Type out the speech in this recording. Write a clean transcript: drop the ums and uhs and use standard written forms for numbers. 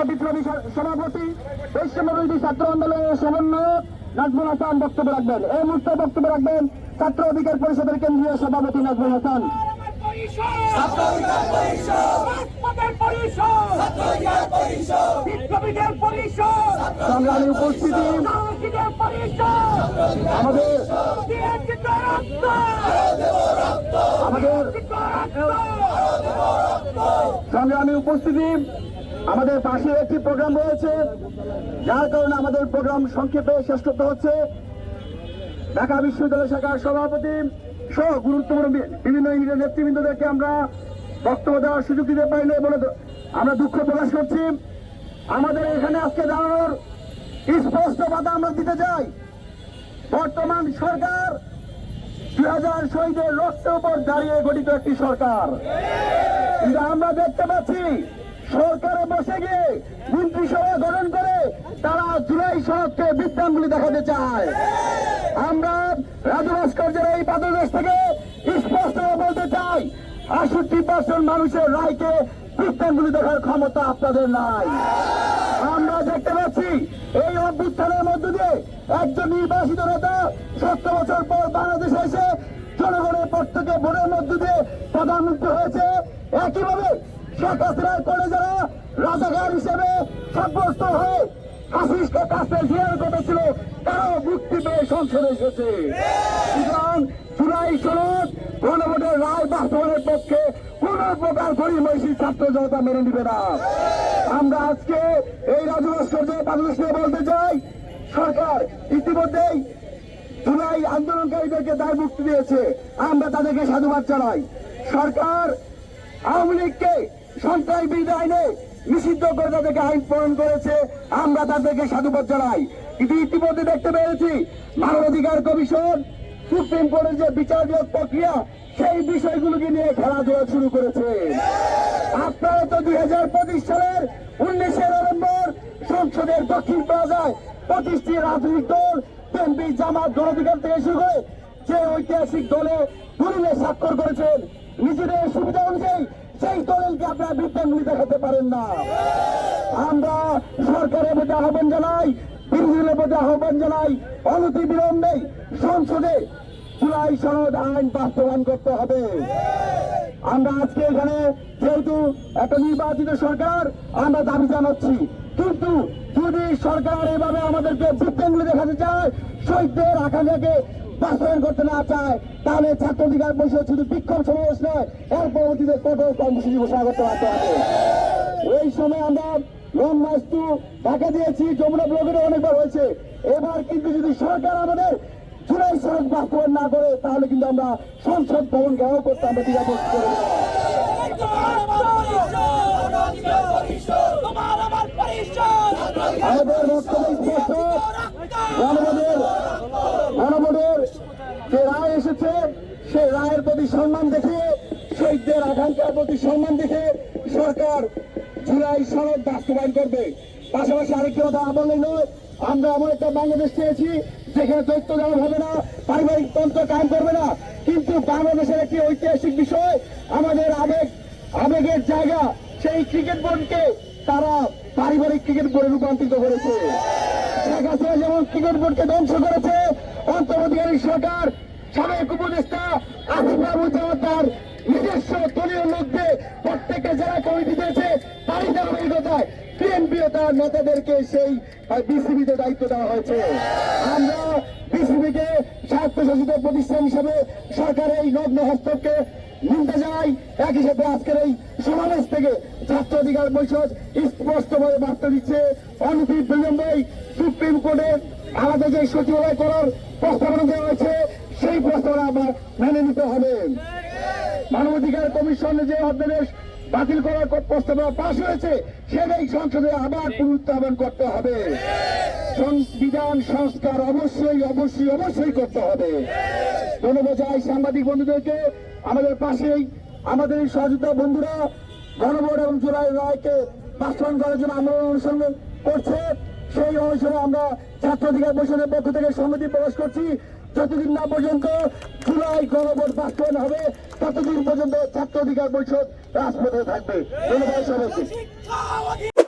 বিপ্লবী সভাপতি বৈষম্যবিরোধী ছাত্র আন্দোলনের সমন্বয়ক নাজমুল হাসান বক্তব্য রাখবেন। এই মুহূর্তে বক্তব্য রাখবেন ছাত্র অধিকার পরিষদের কেন্দ্রীয় সভাপতি নাজমুল হাসান। সংগ্রামী উপস্থিতি, আমাদের পাশে একটি প্রোগ্রাম রয়েছে, যার কারণে আমাদের প্রোগ্রাম সংক্ষেপে শেষ করতে হচ্ছে। ঢাকা বিশ্ববিদ্যালয় শাখার সভাপতি সহ গুরুত্বপূর্ণ বিভিন্ন ইউনিটের নেতৃবৃন্দদেরকে আমরা বক্তব্য দেওয়ার সুযোগ দিতে পারিনি বলে আমরা দুঃখ প্রকাশ করছি। আমাদের এখানে আজকে দাঁড়ানোর স্পষ্ট বাধা আমরা দিতে চাই। বর্তমান সরকার 2000 শহীদের রক্তের উপর দাঁড়িয়ে গঠিত একটি সরকার, কিন্তু আমরা দেখতে পাচ্ছি সরকারে বসে গিয়ে মন্ত্রিসভা গঠন করে তারা জুলাই সনদকে বিভ্রান্তি দেখাতে চায়। আমরা রাজু ভাস্কর্যের এই পাদদেশ থেকে স্পষ্ট বলতে চাই, 68% মানুষের রায়কে বিভ্রান্তি দেখার ক্ষমতা আপনাদের নাই। আমরা দেখতে পাচ্ছি এই অভ্যুত্থানের মধ্য দিয়ে একজন নির্বাচিত নেতা 70 বছর পর বাংলাদেশে এসে জনগণের প্রত্যেকে ভোটের মধ্য দিয়ে প্রধানমন্ত্রী হয়েছে। একইভাবে শেখ হাসিনার করে যারা রাজাকার হিসেবে সাব্যস্ত হয়ে হাসিসকে কাছে ফেরার কথা ছিল, তারাও মুক্তি পেয়ে সংসদে এসেছে। সুতরাং জুলাই সনদ গণভোটের রায় বাস্তবায়নের পক্ষে কোন প্রকার গরিবময়ী ছাত্র জনতা মেনে নিবে না। আমরা আজকে এই রাজু ভাস্কর্যের পাদদেশ নিয়ে বলতে চাই, সরকার ইতিমধ্যেই জুলাই আন্দোলনকারীদেরকে দায় মুক্তি দিয়েছে, আমরা তাদেরকে সাধুবাদ জানাই। সরকার আওয়ামী লীগকে সন্ত্রাস বিরোধী আইনে নিষিদ্ধ করে তাদেরকে আইন প্রণয়ন করেছে, আমরা তাদেরকে সাধুবাদ জানাই। কিন্তু ইতিমধ্যে দেখতে পেয়েছি মানবাধিকার কমিশন সুপ্রিম কোর্টের যে বিচার বিভাগ প্রক্রিয়া, সেই বিষয়গুলোকে নিয়ে খেলাধুলা শুরু করেছে। আপনারা তো 2025 সালের 19 নভেম্বর সংসদের দক্ষিণ প্লাজায় 25টি রাজনৈতিক দল বিএনপি, জামাত, গণঅধিকার থেকে শুরু করে যে ঐতিহাসিক দলে দলিলে স্বাক্ষর করেছেন, নিজেদের সুবিধা অনুযায়ী সেই দলকে আপনারা বিভ্রান্তি দেখাতে পারেন না। আমরা সরকারের প্রতি আহ্বান জানাই, বিরোধীদের প্রতি আহ্বান জানাই, অনতি বিলম্বে সংসদে জুলাই সনদ আইন বাস্তবায়ন করতে হবে। আমরা আজকে এখানে যেহেতু একটা নির্বাচিত সরকার, আমরা দাবি জানাচ্ছি, কিন্তু যদি সরকার এভাবে আমাদেরকে বিভ্রান্তি দেখাতে চায়, শহীদদের আকাঙ্ক্ষাকে বাস্তবায়ন করতে না চায়, তাহলে ছাত্র অধিকার পরিষদ শুধু বিক্ষোভ সমাবেশ নয়, এর পরবর্তীতে কঠোর কর্মসূচি ঘোষণা করতে পারতে হবে। এই সময় আমরা লং মার্চ টু ঢাকা দিয়েছি, যমুনা ব্লকেরও অনেকবার হয়েছে। এবার কিন্তু যদি সরকার আমাদের জুলাই সনদ বাস্তবায়ন না করে, তাহলে কিন্তু আমরা সংসদ ভবন ঘেরাও করতে আমরা দ্বিধাবোধ করে দেব। আমাদের বক্তব্য স্পষ্ট, গণভোটের যে রায় এসেছে, সেই রায়ের প্রতি সম্মান দেখে, শহীদদের আকাঙ্ক্ষার প্রতি সম্মান দেখে সরকার জুলাই সনদ বাস্তবায়ন করবে। পাশাপাশি আরেকটি কথা বললেই নয়, আমরা এমন একটা বাংলাদেশ চেয়েছি যেখানে দৈত্য দেওয়া হবে না, পারিবারিক তন্ত্র কায়েম করবে না। কিন্তু বাংলাদেশের একটি ঐতিহাসিক বিষয়, আমাদের আবেগের জায়গা সেই ক্রিকেট বোর্ডকে তারা পারিবারিক ক্রিকেট বোর্ডে রূপান্তরিত করেছে। শেখ হাসিনা যেমন ক্রিকেট বোর্ডকে ধ্বংস করেছে, অন্তর্বর্তীকালীন সরকার সাবেক উপদেষ্টা আসিফ মাহমুদ তার নিজস্ব দলীয় লোককে প্রত্যেককে যারা কমিটি দিয়েছে, তারই ধারাবাহিকতায় বিএনপিও তার নেতাদেরকে সেই বিসিবিতে দায়িত্ব দেওয়া হয়েছে। আমরা বিসিবিকে স্বায়ত্তশাসিত প্রতিষ্ঠান হিসেবে সরকারের এই নগ্ন হস্তক্ষেপকে নিন্দা জানাই। একই সাথে আজকের এই সমাবেশ থেকে ছাত্র অধিকার পরিষদ স্পষ্টভাবে বার্তা দিচ্ছে, অনতি বিলম্বে সুপ্রিম কোর্টে আমাদের যে সচিবালয় করার প্রস্তাবনা দেওয়া হয়েছে, সেই প্রস্তাবনা আমার মেনে নিতে হবে। মানবাধিকার কমিশনে যে অধ্যাদেশ বাতিল করার প্রস্তাবনা পাশ হয়েছে, সেটাই সংসদে আবার পুনরুত্থাপন করতে হবে। সংবিধান সংস্কার অবশ্যই অবশ্যই অবশ্যই করতে হবে। ধন্যবাদ জানাই সাংবাদিক বন্ধুদেরকে। আমাদের পাশেই আমাদের এই সহযোগিতা বন্ধুরা গণভোট এবং জুলাই রায়কে বাস্তবায়ন করার জন্য আন্দোলন অনুসরণ করছে। সেই অনুসারে আমরা ছাত্র অধিকার পরিষদের পক্ষ থেকে সম্মতি প্রকাশ করছি, যতদিন না পর্যন্ত জুলাই গণভোট বাস্তবায়ন হবে, ততদিন পর্যন্ত ছাত্র অধিকার পরিষদ রাজপথে থাকবে। ধন্যবাদ সবাইকে।